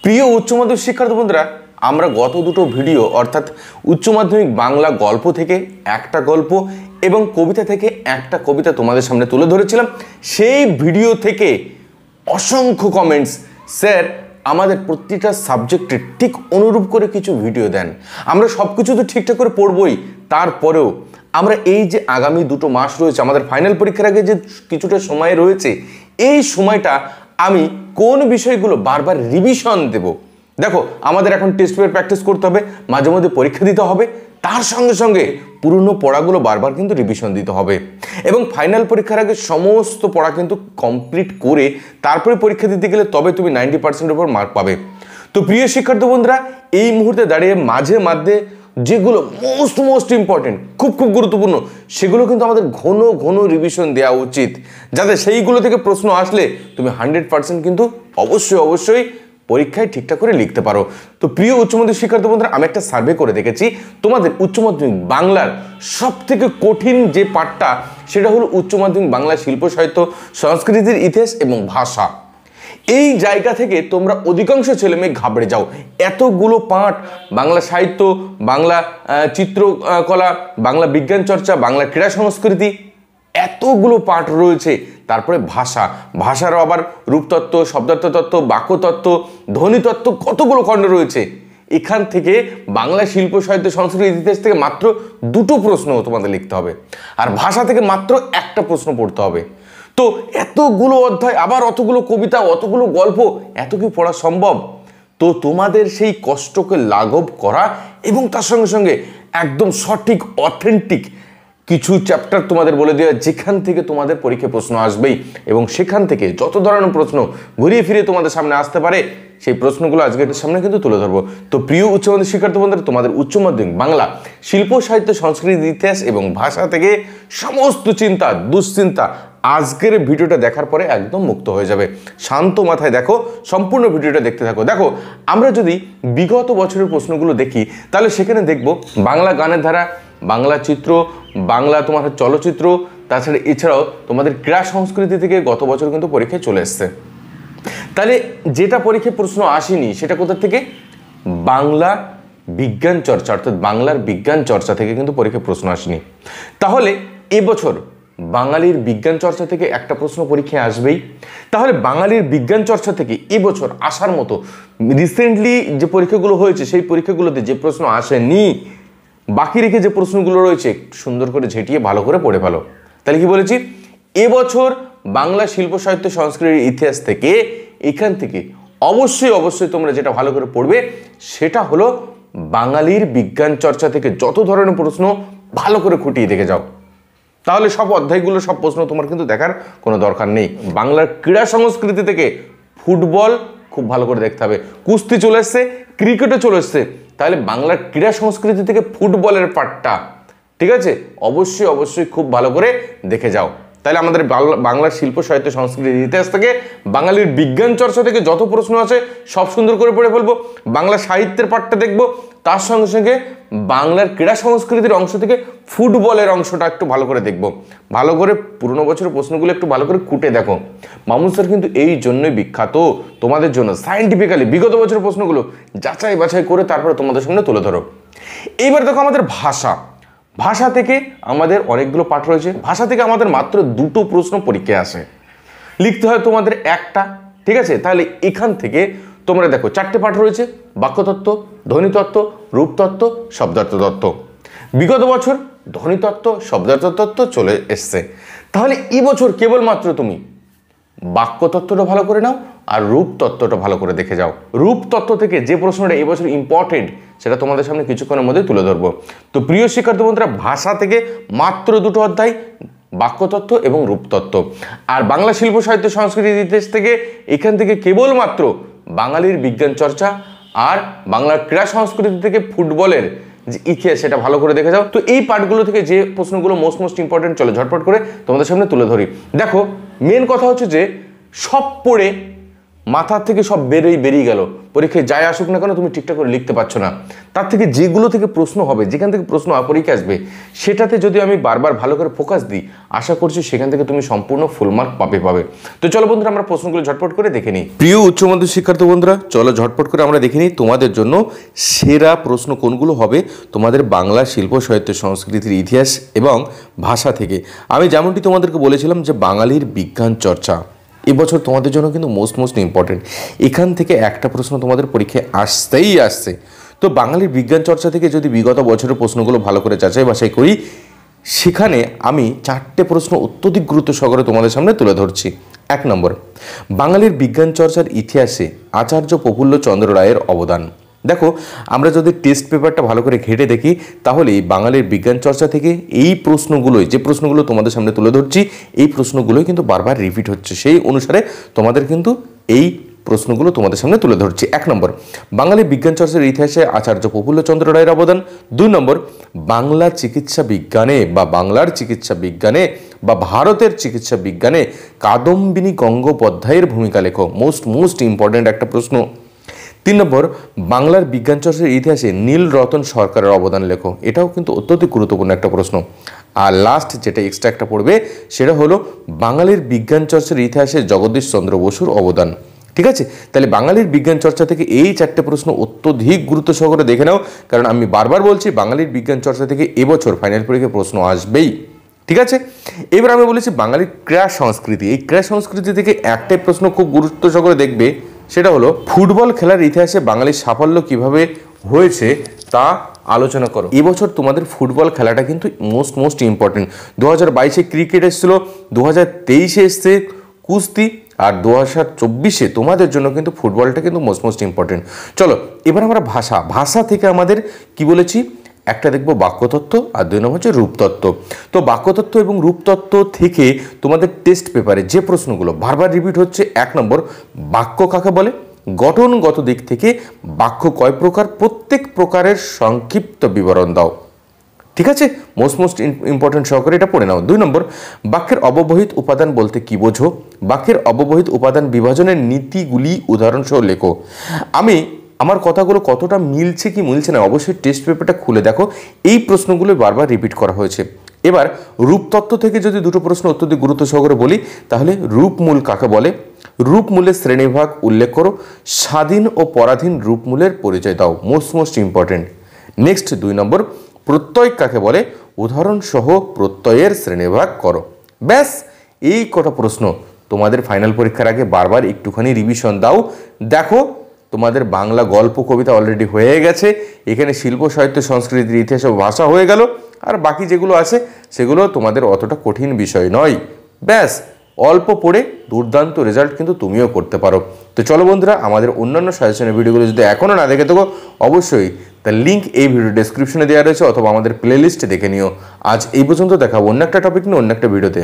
প্রিয় উচ্চ মাধ্যমিক শিক্ষার্থী বন্ধুরা, আমরা গত দুটো ভিডিও অর্থাৎ উচ্চ মাধ্যমিক বাংলা গল্প থেকে একটা গল্প এবং কবিতা থেকে একটা কবিতা তোমাদের সামনে তুলে ধরেছিলাম। সেই ভিডিও থেকে অসংখ্য কমেন্টস, স্যার আমাদের প্রতিটা সাবজেক্টের ঠিক অনুরূপ করে কিছু ভিডিও দেন। আমরা সব কিছু তো ঠিকঠাক করে পড়বই, তারপরেও আমরা এই যে আগামী দুটো মাস রয়েছে, আমাদের ফাইনাল পরীক্ষার আগে যে কিছুটা সময় রয়েছে, এই সময়টা আমি কোন বিষয়গুলো বারবার রিভিশন দেব। দেখো, আমাদের এখন টেস্ট পেপার প্র্যাকটিস করতে হবে, মাঝে মধ্যে পরীক্ষা দিতে হবে, তার সঙ্গে সঙ্গে পুরনো পড়াগুলো বারবার কিন্তু রিভিশন দিতে হবে এবং ফাইনাল পরীক্ষার আগে সমস্ত পড়া কিন্তু কমপ্লিট করে তারপরে পরীক্ষা দিতে গেলে তবে তুমি 90% উপর মার্ক পাবে। তো প্রিয় শিক্ষার্থী বন্ধুরা, এই মুহূর্তে দাঁড়িয়ে মাঝে মধ্যে যেগুলো মোস্ট ইম্পর্টেন্ট, খুব গুরুত্বপূর্ণ, সেগুলো কিন্তু আমাদের ঘন রিভিশন দেওয়া উচিত, যাতে সেইগুলো থেকে প্রশ্ন আসলে তুমি 100% কিন্তু অবশ্যই পরীক্ষায় ঠিকঠাক করে লিখতে পারো। তো প্রিয় উচ্চ মাধ্যমিক শিক্ষার্থী বন্ধুরা, আমি একটা সার্ভে করে দেখেছি, তোমাদের উচ্চ মাধ্যমিক বাংলার সব থেকে কঠিন যে পাঠটা সেটা হলো উচ্চ মাধ্যমিক বাংলা শিল্প সাহিত্য সংস্কৃতির ইতিহাস এবং ভাষা। এই জায়গা থেকে তোমরা অধিকাংশ ছেলেমেয়ে ঘাবড়ে যাও। এতগুলো পাঠ, বাংলা সাহিত্য, বাংলা চিত্রকলা, বাংলা বিজ্ঞান চর্চা, বাংলা ক্রীড়া সংস্কৃতি, এতগুলো পাঠ রয়েছে। তারপরে ভাষারও আবার রূপতত্ত্ব, শব্দার্থ তত্ত্ব, বাক্যতত্ত্ব, ধ্বনিতত্ত্ব, কতগুলো খণ্ড রয়েছে। এখান থেকে বাংলা শিল্প সাহিত্য সংস্কৃতি ইতিহাস থেকে মাত্র দুটো প্রশ্ন তোমাদের লিখতে হবে, আর ভাষা থেকে মাত্র একটা প্রশ্ন পড়তে হবে। তো এতগুলো অধ্যায়, আবার অতগুলো কবিতা, অতগুলো গল্প, এত কি পড়া সম্ভব? তো তোমাদের সেই কষ্টকে লাঘব করা এবং তার সঙ্গে সঙ্গে একদম সঠিক অথেন্টিক কিছু চ্যাপ্টার তোমাদের বলে দেওয়া, যেখান থেকে তোমাদের পরীক্ষায় প্রশ্ন আসবেই এবং সেখান থেকে যত ধরনের প্রশ্ন ঘুরিয়ে ফিরে তোমাদের সামনে আসতে পারে, সেই প্রশ্নগুলো আজকের সামনে কিন্তু তুলে ধরবো। তো প্রিয় উচ্চ মাধ্যমিক শিক্ষার্থী বন্ধুরা, তোমাদের উচ্চ মাধ্যমিক বাংলা শিল্প সাহিত্য সংস্কৃতি ইতিহাস এবং ভাষা থেকে সমস্ত চিন্তা দুশ্চিন্তা আজকের ভিডিওটা দেখার পরে একদম মুক্ত হয়ে যাবে। শান্ত মাথায় দেখো, সম্পূর্ণ ভিডিওটা দেখতে থাকো। দেখো, আমরা যদি বিগত বছরের প্রশ্নগুলো দেখি, তাহলে সেখানে দেখব বাংলা গানের ধারা, বাংলা চিত্র, বাংলা তোমার চলচ্চিত্র, তাছাড়া এছাড়াও তোমাদের ক্রীড়া সংস্কৃতি থেকে গত বছর কিন্তু পরীক্ষায় চলে এসছে। তাহলে যেটা পরীক্ষায় প্রশ্ন আসেনি সেটা কোথা থেকে? বাংলা বিজ্ঞান চর্চা, অর্থাৎ বাংলার বিজ্ঞান চর্চা থেকে কিন্তু পরীক্ষায় প্রশ্ন আসেনি। তাহলে এবছর বাঙালির বিজ্ঞান চর্চা থেকে একটা প্রশ্ন পরীক্ষায় আসবেই। তাহলে বাঙালির বিজ্ঞান চর্চা থেকে এবছর আসার মতো রিসেন্টলি যে পরীক্ষাগুলো হয়েছে, সেই পরীক্ষাগুলোতে যে প্রশ্ন আসেনি, বাকি রেখে যে প্রশ্নগুলো রয়েছে সুন্দর করে ঝেঁটিয়ে ভালো করে পড়ে ফেলো। তাহলে কি বলেছি, এবছর বাংলা শিল্প সাহিত্য সংস্কৃতির ইতিহাস থেকে এখান থেকে অবশ্যই তোমরা যেটা ভালো করে পড়বে সেটা হলো বাঙালির বিজ্ঞান চর্চা থেকে যত ধরনের প্রশ্ন ভালো করে খুঁটিয়ে দেখে যাও। তাহলে সব অধ্যায়গুলো, সব প্রশ্ন তোমার কিন্তু দেখার কোনো দরকার নেই। বাংলার ক্রীড়া সংস্কৃতি থেকে ফুটবল খুব ভালো করে দেখতে হবে, কুস্তি চলে এসছে, ক্রিকেটও চলে এসছে, তাহলে বাংলার ক্রীড়া সংস্কৃতি থেকে ফুটবলের পার্টটা, ঠিক আছে, অবশ্যই খুব ভালো করে দেখে যাও। তাহলে আমাদের বাংলার শিল্প সাহিত্য সংস্কৃতির ইতিহাস থেকে বাঙালির বিজ্ঞান চর্চা থেকে যত প্রশ্ন আছে সব সুন্দর করে পড়ে ফেলবো। বাংলা সাহিত্যের পাঠটা দেখবো, তার সঙ্গে সঙ্গে বাংলার ক্রীড়া সংস্কৃতির অংশ থেকে ফুটবলের অংশটা একটু ভালো করে দেখবো। ভালো করে পুরনো বছরের প্রশ্নগুলো একটু ভালো করে খুঁটে দেখো। মামুন স্যার কিন্তু এই জন্যই বিখ্যাত, তোমাদের জন্য সায়েন্টিফিক্যালি বিগত বছরের প্রশ্নগুলো যাচাই বাছাই করে তারপরে তোমাদের সামনে তুলে ধরো। এইবার দেখো, আমাদের ভাষা থেকে আমাদের অনেকগুলো পাঠ রয়েছে। ভাষা থেকে আমাদের মাত্র দুটো প্রশ্ন পরীক্ষায় আসে, লিখতে হয় তোমাদের একটা, ঠিক আছে। তাহলে এখান থেকে তোমরা দেখো চারটে পাঠ রয়েছে, বাক্যতত্ত্ব, ধ্বনিতত্ত্ব, রূপতত্ত্ব, শব্দার্থ তত্ত্ব। বিগত বছর ধ্বনিতত্ত্ব, শব্দার্থ তত্ত্ব চলে এসছে। তাহলে এবছর কেবলমাত্র তুমি বাক্যতত্ত্বটা ভালো করে নাও আর রূপতত্ত্বটা ভালো করে দেখে যাও। রূপতত্ত্ব থেকে যে প্রশ্নটা এবছর ইম্পর্টেন্ট সেটা তোমাদের সামনে কিছুক্ষণের মধ্যে তুলে ধরবো। তো প্রিয় শিক্ষার্থী বন্ধুরা, ভাষা থেকে মাত্র দুটো অধ্যায়, বাক্যতত্ত্ব এবং রূপতত্ত্ব। আর বাংলা শিল্প সাহিত্য সংস্কৃতি ইতিহাস থেকে এখান থেকে কেবলমাত্র বাঙালির বিজ্ঞান চর্চা আর বাংলার ক্রীড়া সংস্কৃতি থেকে ফুটবলের যে ইতিহাস সেটা ভালো করে দেখে যাও। তো এই পার্টগুলো থেকে যে প্রশ্নগুলো মোস্ট ইম্পর্টেন্ট, চলো ঝটপট করে তোমাদের সামনে তুলে ধরি। দেখো, মেন কথা হচ্ছে যে সব পড়ে মাথার থেকে সব বেরিয়ে গেল, পরীক্ষায় যাই আসুক না কেন তুমি ঠিকঠাক করে লিখতে পারছো না, তার থেকে যেগুলো থেকে প্রশ্ন হবে, যেখান থেকে প্রশ্ন পরীক্ষা আসবে, সেটাতে যদি আমি বারবার ভালো করে ফোকাস দিই, আশা করছি সেখান থেকে তুমি সম্পূর্ণ ফুল মার্ক পাবে। তো চলো বন্ধুরা আমরা প্রশ্নগুলো ঝটপট করে দেখে নিই। প্রিয় উচ্চ মাধ্যমিক শিক্ষার্থী বন্ধুরা, চলো ঝটপট করে আমরা দেখে নিই তোমাদের জন্য সেরা প্রশ্ন কোনগুলো হবে তোমাদের বাংলা, শিল্প, সাহিত্য, সংস্কৃতির ইতিহাস এবং ভাষা থেকে। আমি যেমনটি তোমাদেরকে বলেছিলাম যে বাঙালির বিজ্ঞান চর্চা এবছর তোমাদের জন্য কিন্তু মোস্ট ইম্পর্টেন্ট। এখান থেকে একটা প্রশ্ন তোমাদের পরীক্ষায় আসছে। তো বাঙালির বিজ্ঞান চর্চা থেকে যদি বিগত বছরের প্রশ্নগুলো ভালো করে যাচাই বাছাই করি, সেখানে আমি 4টে প্রশ্ন অত্যধিক গুরুত্ব সহকারে তোমাদের সামনে তুলে ধরছি। 1 নম্বর, বাঙালির বিজ্ঞান চর্চার ইতিহাসে আচার্য প্রফুল্ল চন্দ্র রায়ের অবদান। দেখো, আমরা যদি টেস্ট পেপারটা ভালো করে ঘেটে দেখি, তাহলে বাঙালির বিজ্ঞান চর্চা থেকে এই প্রশ্নগুলোই, যে প্রশ্নগুলো তোমাদের সামনে তুলে ধরছি, এই প্রশ্নগুলোই কিন্তু বারবার রিপিট হচ্ছে। সেই অনুসারে তোমাদের কিন্তু এই প্রশ্নগুলো তোমাদের সামনে তুলে ধরছি। 1 নম্বর, বাঙালির বিজ্ঞান চর্চার ইতিহাসে আচার্য প্রফুল্ল চন্দ্র রায়ের অবদান। 2 নম্বর, বাংলা চিকিৎসা বিজ্ঞানে বা বাংলার চিকিৎসা বিজ্ঞানে বা ভারতের চিকিৎসা বিজ্ঞানে কাদম্বিনী গঙ্গোপাধ্যায়ের ভূমিকা লেখো। মোস্ট ইম্পর্টেন্ট একটা প্রশ্ন। 3 নম্বর, বাংলার বিজ্ঞান চর্চার ইতিহাসে নীলরতন সরকারের অবদান লেখো। এটাও কিন্তু অত্যধিক গুরুত্বপূর্ণ একটা প্রশ্ন। আর লাস্ট যেটা এক্সট্রা একটা পড়বে, সেটা হলো বাঙালির বিজ্ঞান চর্চার ইতিহাসে জগদীশ চন্দ্র বসুর অবদান। ঠিক আছে, তাহলে বাঙালির বিজ্ঞান চর্চা থেকে এই 4টে প্রশ্ন অত্যধিক গুরুত্ব সহকারে দেখে নাও, কারণ আমি বারবার বলছি বাঙালির বিজ্ঞান চর্চা থেকে এবছর ফাইনাল পরীক্ষায় প্রশ্ন আসবেই। ঠিক আছে, এবার আমি বলেছি বাঙালির ক্রীড়া সংস্কৃতি। এই ক্রীড়া সংস্কৃতি থেকে একটাই প্রশ্ন খুব গুরুত্ব সহকারে দেখবে, সেটা হলো ফুটবল খেলার ইতিহাসে বাঙালির সাফল্য কিভাবে হয়েছে তা আলোচনা করো। এবছর তোমাদের ফুটবল খেলাটা কিন্তু মোস্ট ইম্পর্টেন্ট। 2022-এ ক্রিকেট এসেছিল, 2023-এ এসছে কুস্তি, আর 2024-এ তোমাদের জন্য কিন্তু ফুটবলটা কিন্তু মোস্ট ইম্পর্টেন্ট। চলো এবার আমরা ভাষা থেকে আমাদের কি বলেছি, একটা দেখবো বাক্যতত্ত্ব আর 2 নম্বর হচ্ছে রূপতত্ত্ব। তো বাক্যতত্ত্ব এবং রূপতত্ত্ব থেকে তোমাদের টেস্ট পেপারে যে প্রশ্নগুলো বারবার রিপিট হচ্ছে, 1 নম্বর, বাক্য কাকে বলে, গঠনগত দিক থেকে বাক্য কয় প্রকার, প্রত্যেক প্রকারের সংক্ষিপ্ত বিবরণ দাও। ঠিক আছে, মোস্ট ইম্পর্টেন্ট সহকারে এটা পড়ে নাও। 2 নম্বর, বাক্যের অব্যবহিত উপাদান বলতে কি বোঝো, বাক্যের অব্যবহিত উপাদান বিভাজনের নীতিগুলি উদাহরণসহ লেখো। আমার কথাগুলো কতটা মিলছে কি মিলছে না অবশ্যই টেস্ট পেপারটা খুলে দেখো, এই প্রশ্নগুলো বারবার রিপিট করা হয়েছে। এবার রূপতত্ত্ব থেকে যদি 2টো প্রশ্ন অত্যধিক গুরুত্ব সহকারে বলি, তাহলে রূপমূল কাকে বলে, রূপমূলের শ্রেণীবিভাগ উল্লেখ করো, স্বাধীন ও পরাধীন রূপমূলের পরিচয় দাও। Most important. নেক্সট 2 নম্বর, প্রত্যয় কাকে বলে, উদাহরণ সহ প্রত্যয়ের শ্রেণীবিভাগ করো। ব্যাস, এই কটা প্রশ্ন তোমাদের ফাইনাল পরীক্ষার আগে বারবার একটুখানি রিভিশন দাও। দেখো তোমাদের বাংলা গল্প কবিতা অলরেডি হয়ে গেছে, এখানে শিল্প সাহিত্য সংস্কৃতির ইতিহাস ও ভাষা হয়ে গেল, আর বাকি যেগুলো আছে সেগুলো তোমাদের অতটা কঠিন বিষয় নয়। ব্যাস, অল্প পড়ে দুর্দান্ত রেজাল্ট কিন্তু তুমিও করতে পারো। তো চলো বন্ধুরা, আমাদের অন্যান্য সাজেশনের ভিডিওগুলো যদি এখনও না দেখে থাকো, অবশ্যই তার লিঙ্ক এই ভিডিও ডেসক্রিপশনে দেওয়া রয়েছে, অথবা আমাদের প্লেলিস্টে দেখে নিও। আজ এই পর্যন্ত, দেখাবো অন্য একটা টপিক নিয়ে অন্য একটা ভিডিওতে।